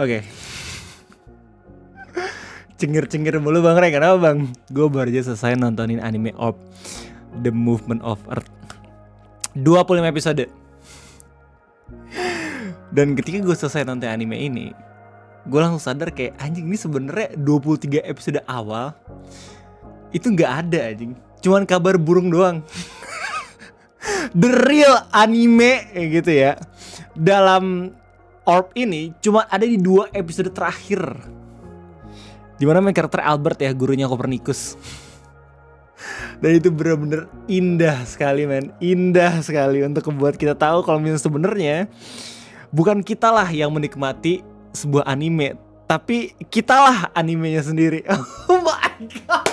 Oke. Cengir-cengir mulu Bang Ray, kenapa Bang? Gue baru aja selesai nontonin anime of The Movement of Earth 25 episode. Dan ketika gue selesai nonton anime ini, gue langsung sadar kayak anjing, ini sebenarnya 23 episode awal itu gak ada anjing, cuman kabar burung doang. The real anime gitu ya dalam Orb ini cuma ada di 2 episode terakhir, dimana main karakter Albert ya, gurunya Copernicus. Dan itu benar-benar indah sekali men, indah sekali untuk membuat kita tahu kalau misalnya sebenarnya bukan kita lah yang menikmati sebuah anime, tapi kitalah animenya sendiri. Oh my god.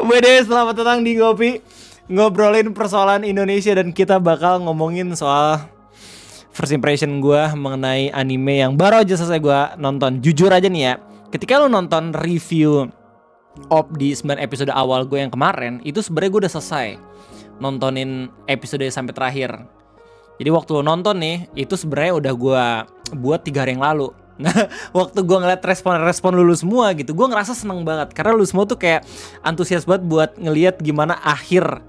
Bede, selamat datang di Ngopi, ngobrolin persoalan Indonesia, dan kita bakal ngomongin soal first impression gue mengenai anime yang baru aja selesai gue nonton. Jujur aja nih ya, ketika lo nonton review Op di 9 episode awal gue yang kemarin, itu sebenarnya gue udah selesai nontonin episode sampai terakhir. Jadi waktu lo nonton nih, itu sebenarnya udah gue buat 3 hari yang lalu. Nah, waktu gue ngeliat respon lu semua gitu, gue ngerasa seneng banget karena lu semua tuh kayak antusias banget buat ngeliat gimana akhir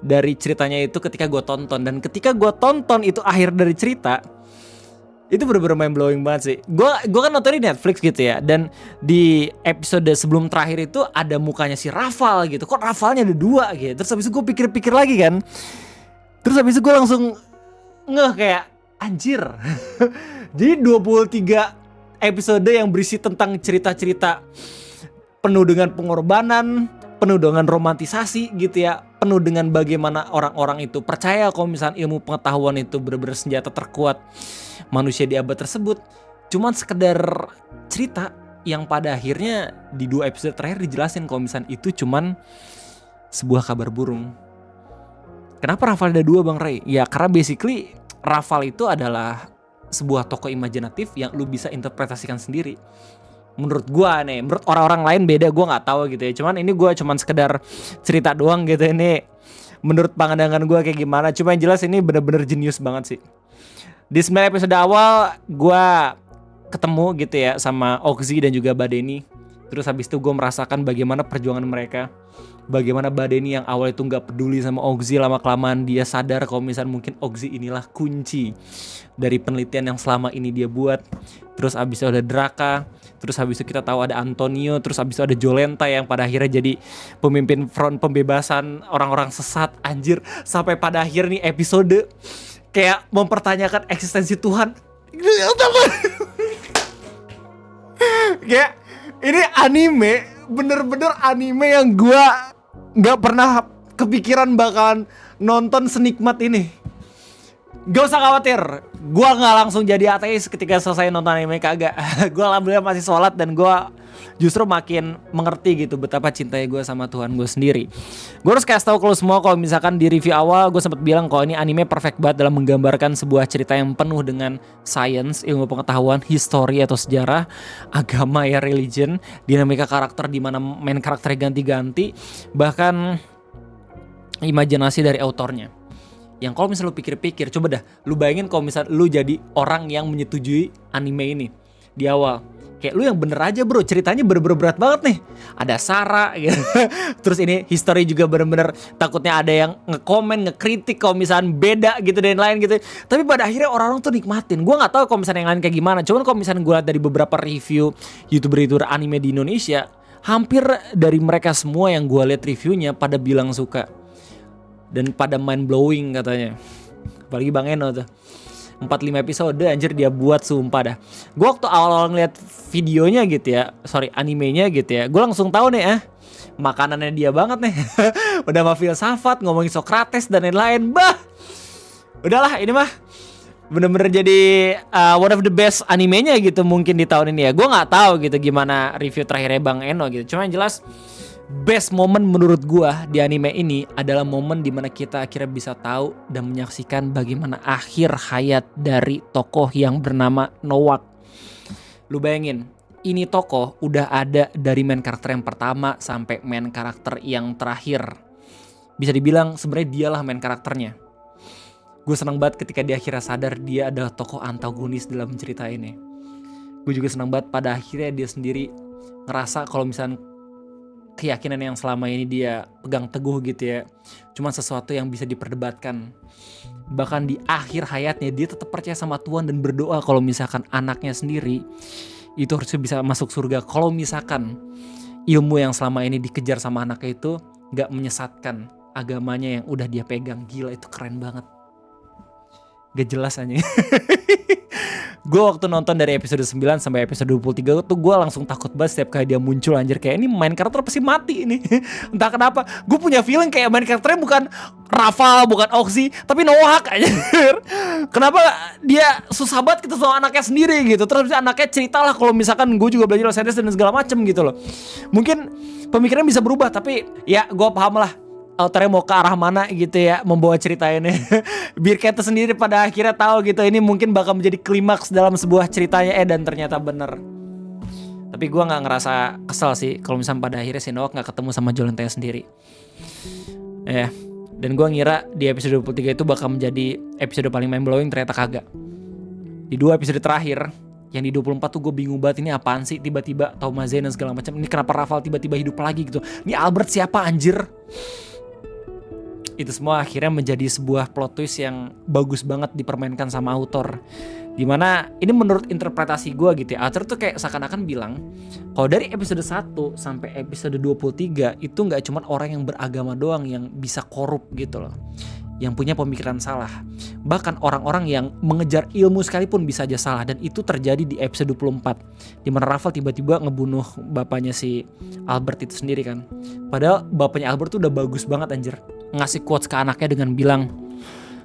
dari ceritanya itu ketika gue tonton. Dan ketika gue tonton itu akhir dari cerita, itu bener-bener mind blowing banget sih. Gue kan nonton di Netflix gitu ya, dan di episode sebelum terakhir itu ada mukanya si Rafal gitu. Kok Rafalnya ada 2 gitu. Terus habis itu gue pikir-pikir lagi kan. Terus habis itu gue langsung ngeh kayak anjir. Jadi 23 episode yang berisi tentang cerita-cerita penuh dengan pengorbanan, penuh dengan romantisasi gitu ya, penuh dengan bagaimana orang-orang itu percaya kalau misalnya ilmu pengetahuan itu benar-benar senjata terkuat manusia di abad tersebut. Cuman sekedar cerita yang pada akhirnya di 2 episode terakhir dijelasin kalau misalnya itu cuman sebuah kabar burung. Kenapa Rafal ada 2 Bang Ray? Ya karena basically Rafal itu adalah sebuah tokoh imajinatif yang lu bisa interpretasikan sendiri. Menurut gua nih, menurut orang-orang lain beda, gua nggak tahu gitu ya. Cuman ini gua cuman sekedar cerita doang gitu ini. Menurut pandangan gua kayak gimana? Cuma yang jelas ini bener-bener jenius banget sih. Di 9 episode awal gua ketemu gitu ya sama Oxy dan juga Badeni. Terus habis itu gua merasakan bagaimana perjuangan mereka. Bagaimana Badeni yang awal itu gak peduli sama Oxy, lama-kelamaan dia sadar kalau misalnya mungkin Oxy inilah kunci dari penelitian yang selama ini dia buat. Terus habis itu ada Draka, terus habis itu kita tahu ada Antonio, terus habis itu ada Jolenta yang pada akhirnya jadi pemimpin front pembebasan orang-orang sesat. Anjir, sampai pada akhir nih episode kayak mempertanyakan eksistensi Tuhan. Kayak ini anime, bener-bener anime yang gua gak pernah kepikiran bakalan nonton senikmat ini. Gak usah khawatir, gue gak langsung jadi ateis ketika selesai nonton anime, kagak. Gue alhamdulillah masih sholat dan gue justru makin mengerti gitu betapa cintanya gue sama Tuhan gue sendiri. Gue harus kasih tahu kalau semua, kalau misalkan di review awal gue sempat bilang kalau ini anime perfect banget dalam menggambarkan sebuah cerita yang penuh dengan science, ilmu pengetahuan, history atau sejarah, agama ya, religion, dinamika karakter di mana main karakternya ganti-ganti, bahkan imajinasi dari autornya. Yang kalau misalnya lu pikir-pikir, coba dah lu bayangin kalau misalnya lu jadi orang yang menyetujui anime ini di awal. Kayak lu yang bener aja bro, ceritanya bener-bener berat banget nih. Ada Sarah gitu. Terus ini history juga bener-bener takutnya ada yang ngekomen, ngekritik kalau misalnya beda gitu dan lain gitu. Tapi pada akhirnya orang-orang tuh nikmatin. Gue gak tahu kalau misalnya yang lain kayak gimana. Cuman kalau misalnya gue lihat dari beberapa review YouTuber anime di Indonesia, hampir dari mereka semua yang gue lihat reviewnya pada bilang suka. Dan pada mind blowing katanya. Apalagi Bang Eno tuh 4-5 episode anjir dia buat, sumpah dah. Gue waktu awal-awal ngeliat videonya gitu ya, animenya gitu ya, gue langsung tahu nih makanannya dia banget nih. Udah mah filsafat, ngomongin Socrates dan lain-lain. Bah, udahlah ini mah bener-bener jadi one of the best animenya gitu mungkin di tahun ini ya. Gue gak tahu gitu gimana review terakhirnya Bang Eno gitu. Cuma yang jelas best moment menurut gua di anime ini adalah momen dimana kita akhirnya bisa tahu dan menyaksikan bagaimana akhir hayat dari tokoh yang bernama Noak. Lu bayangin, ini tokoh udah ada dari main karakter yang pertama sampai main karakter yang terakhir. Bisa dibilang sebenarnya dialah main karakternya. Gue seneng banget ketika dia akhirnya sadar dia adalah tokoh antagonis dalam cerita ini. Gue juga senang banget pada akhirnya dia sendiri ngerasa kalau misalnya keyakinan yang selama ini dia pegang teguh gitu ya, cuma sesuatu yang bisa diperdebatkan. Bahkan di akhir hayatnya dia tetap percaya sama Tuhan dan berdoa kalau misalkan anaknya sendiri itu harusnya bisa masuk surga. Kalau misalkan ilmu yang selama ini dikejar sama anaknya itu gak menyesatkan agamanya yang udah dia pegang. Gila, itu keren banget. Gak jelas aja. Gue waktu nonton dari episode 9 sampai episode 23 tuh gue langsung takut banget setiap kali dia muncul, anjir. Kayak ini main karakter pasti mati ini. Entah kenapa gue punya feeling kayak main karakternya bukan Raval, bukan Oxy, tapi Noah aja. Kenapa dia susah banget gitu sama anaknya sendiri gitu. Terus anaknya cerita lah kalau misalkan gue juga belajar Los Angeles dan segala macem gitu loh. Mungkin pemikirannya bisa berubah, tapi ya gue paham lah autornya mau ke arah mana gitu ya membawa cerita ini. Biar kita sendiri pada akhirnya tahu gitu ini mungkin bakal menjadi klimaks dalam sebuah ceritanya dan ternyata bener. Tapi gue gak ngerasa kesel sih kalau misalnya pada akhirnya si Noah gak ketemu sama Jolentaya sendiri. Dan gue ngira di episode 23 itu bakal menjadi episode paling mind blowing, ternyata kagak. Di 2 episode terakhir, yang di 24 tuh gue bingung banget, ini apaan sih tiba-tiba Tauma Zen dan segala macam. Ini kenapa Raval tiba-tiba hidup lagi gitu. Ini Albert siapa anjir? Itu semua akhirnya menjadi sebuah plot twist yang bagus banget dipermainkan sama autor. Dimana ini menurut interpretasi gue gitu ya, autor tuh kayak seakan-akan bilang kalau dari episode 1 sampai episode 23 itu gak cuma orang yang beragama doang yang bisa korup gitu loh, yang punya pemikiran salah. Bahkan orang-orang yang mengejar ilmu sekalipun bisa aja salah. Dan itu terjadi di episode 24, dimana Raval tiba-tiba ngebunuh bapaknya si Albert itu sendiri kan. Padahal bapaknya Albert tuh udah bagus banget anjir, ngasih quotes ke anaknya dengan bilang,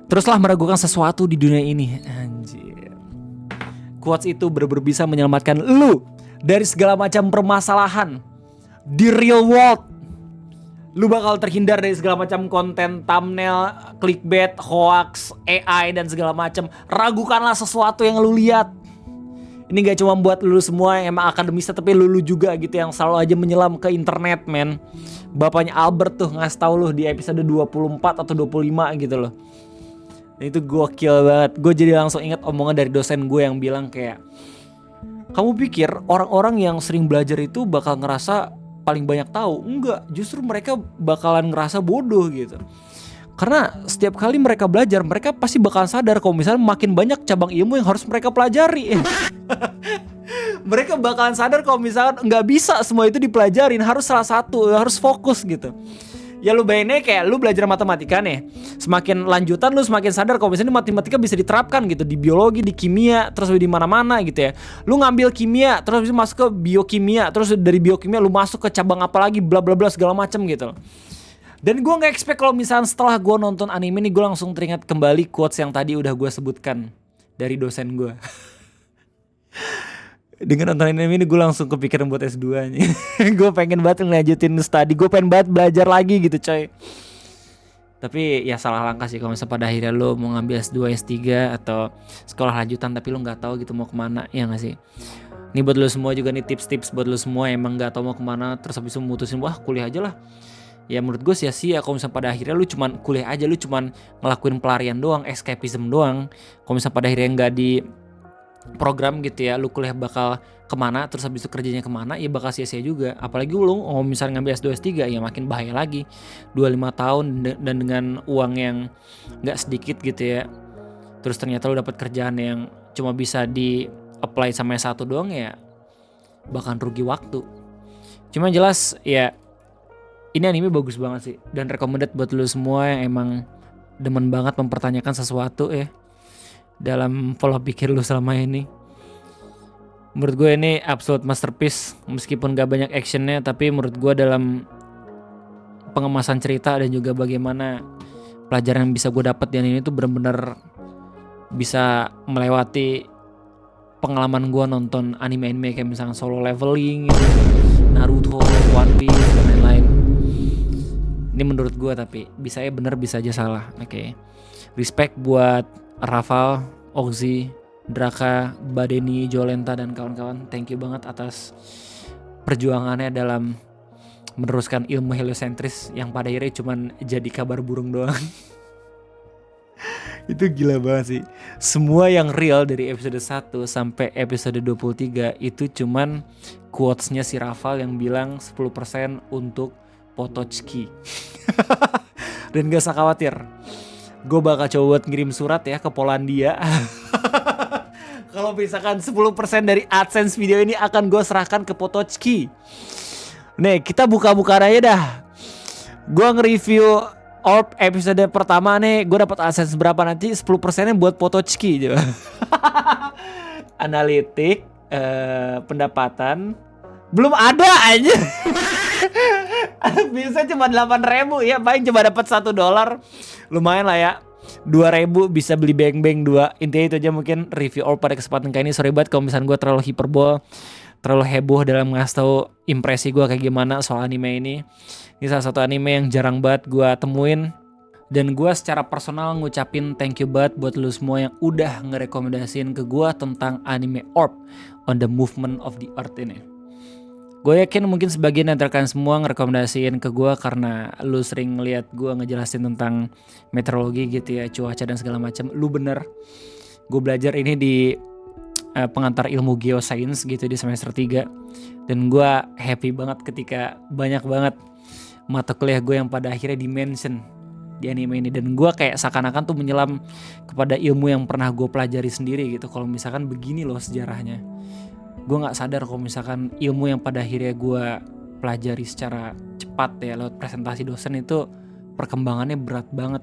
teruslah meragukan sesuatu di dunia ini. Anjir, quotes itu bener-bener bisa menyelamatkan lu dari segala macam permasalahan di real world. Lu bakal terhindar dari segala macam konten, thumbnail, clickbait, hoax, AI dan segala macam. Ragukanlah sesuatu yang lu lihat. Ini gak cuma buat lu semua yang emang akademis, tapi lu juga gitu yang selalu aja menyelam ke internet, men. Bapaknya Albert tuh ngasih tau lu di episode 24 atau 25 gitu loh. Dan itu gokil banget. Gue jadi langsung ingat omongan dari dosen gue yang bilang kayak, kamu pikir orang-orang yang sering belajar itu bakal ngerasa paling banyak tahu? Enggak, justru mereka bakalan ngerasa bodoh gitu. Karena setiap kali mereka belajar, mereka pasti bakalan sadar kalau misalnya makin banyak cabang ilmu yang harus mereka pelajari. Mereka bakalan sadar kalau misalnya nggak bisa semua itu dipelajarin, harus salah satu, harus fokus gitu. Ya lu bayangin kayak lu belajar matematika nih, semakin lanjutan lu semakin sadar kalau misalnya matematika bisa diterapkan gitu di biologi, di kimia, terus di mana-mana gitu ya. Lu ngambil kimia, terus bisa masuk ke biokimia, terus dari biokimia lu masuk ke cabang apa lagi, bla bla bla segala macam gitu. Dan gue nggak expect kalau misalnya setelah gue nonton anime ini gue langsung teringat kembali quotes yang tadi udah gue sebutkan dari dosen gue. Dengan nonton anime ini gue langsung kepikiran buat S2 nih. Gue pengen banget ngelanjutin study, gue pengen banget belajar lagi gitu coy. Tapi ya salah langkah sih kalau misalnya pada akhirnya lo mau ngambil S2, S3 atau sekolah lanjutan tapi lo gak tahu gitu mau kemana, ya gak sih? Ini buat lo semua juga nih tips-tips buat lo semua yang emang gak tahu mau kemana, terus habis itu mutusin wah kuliah aja lah. Ya menurut gue sia-sia kalau misalnya pada akhirnya lu cuman kuliah aja, lu cuman ngelakuin pelarian doang, escapism doang. Kalau misalnya pada akhirnya nggak di program gitu ya, lu kuliah bakal kemana, terus habis itu kerjanya kemana, ya bakal sia-sia juga. Apalagi lu misalnya ngambil S2, S3 ya makin bahaya lagi. 25 tahun dan dengan uang yang nggak sedikit gitu ya. Terus ternyata lu dapat kerjaan yang cuma bisa di apply sama S1 doang, ya bahkan rugi waktu. Cuma jelas ya ini anime bagus banget sih, dan recommended buat lu semua yang emang demen banget mempertanyakan sesuatu ya dalam pola pikir lu selama ini. Menurut gue ini absolute masterpiece, meskipun gak banyak actionnya, tapi menurut gue dalam pengemasan cerita dan juga bagaimana pelajaran yang bisa gue dapat di anime itu benar-benar bisa melewati pengalaman gue nonton anime-anime kayak misalnya Solo Leveling, Naruto, One Piece dan lain-lain. Ini menurut gue, tapi bisa ya bener bisa aja salah. Oke. Respect buat Raval, Oxy, Draka, Badeni, Jolenta dan kawan-kawan. Thank you banget atas perjuangannya dalam meneruskan ilmu heliosentris yang pada akhirnya cuman jadi kabar burung doang. Itu gila banget sih. Semua yang real dari episode 1 sampai episode 23 itu cuman quotes-nya si Rafal yang bilang 10% untuk Potocki. Dan gak usah khawatir, gue bakal coba buat ngirim surat ya ke Polandia. Kalau misalkan 10% dari AdSense video ini akan gue serahkan ke Potocki. Nih kita buka-bukaan aja dah. Gue nge-review Orb episode pertama nih, gue dapat AdSense berapa nanti? 10%-nya buat Potocki coba. Analitik, pendapatan belum ada aja. Bisa cuma 8.000 ya, paling cuma dapat $1. Lumayan lah ya. 2.000 bisa beli beng-beng 2. Intinya itu aja mungkin review Orb pada kesempatan kali ini. Sorry banget kalau misalnya gue terlalu hiperbol, terlalu heboh dalam ngasih tahu impresi gue kayak gimana soal anime ini. Ini salah satu anime yang jarang banget gue temuin. Dan gue secara personal ngucapin thank you banget buat lu semua yang udah ngerekomendasiin ke gue tentang anime Orb on the Movement of the Earth ini. Gue yakin mungkin sebagian dari kalian semua ngerekomendasiin ke gue karena lu sering ngeliat gue ngejelasin tentang meteorologi gitu ya, cuaca dan segala macam. Lu bener, gue belajar ini di pengantar ilmu geoscience gitu di semester 3. Dan gue happy banget ketika banyak banget mata kuliah gue yang pada akhirnya dimention di anime ini. Dan gue kayak seakan-akan tuh menyelam kepada ilmu yang pernah gue pelajari sendiri gitu. Kalau misalkan begini loh sejarahnya. Gue gak sadar kalau misalkan ilmu yang pada akhirnya gue pelajari secara cepat ya lewat presentasi dosen itu perkembangannya berat banget.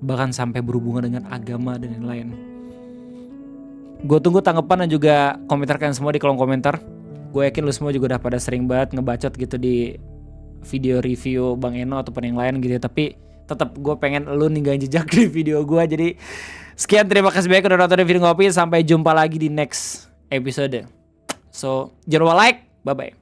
Bahkan sampai berhubungan dengan agama dan lain-lain. Gue tunggu tanggapan dan juga komentar kalian semua di kolom komentar. Gue yakin lu semua juga udah pada sering banget ngebacot gitu di video review Bang Eno ataupun yang lain gitu ya. Tapi tetap gue pengen lu ninggalin jejak di video gue. Jadi sekian, terima kasih banyak udah nonton video ngopi. Sampai jumpa lagi di next episode. So jangan lupa like, bye bye.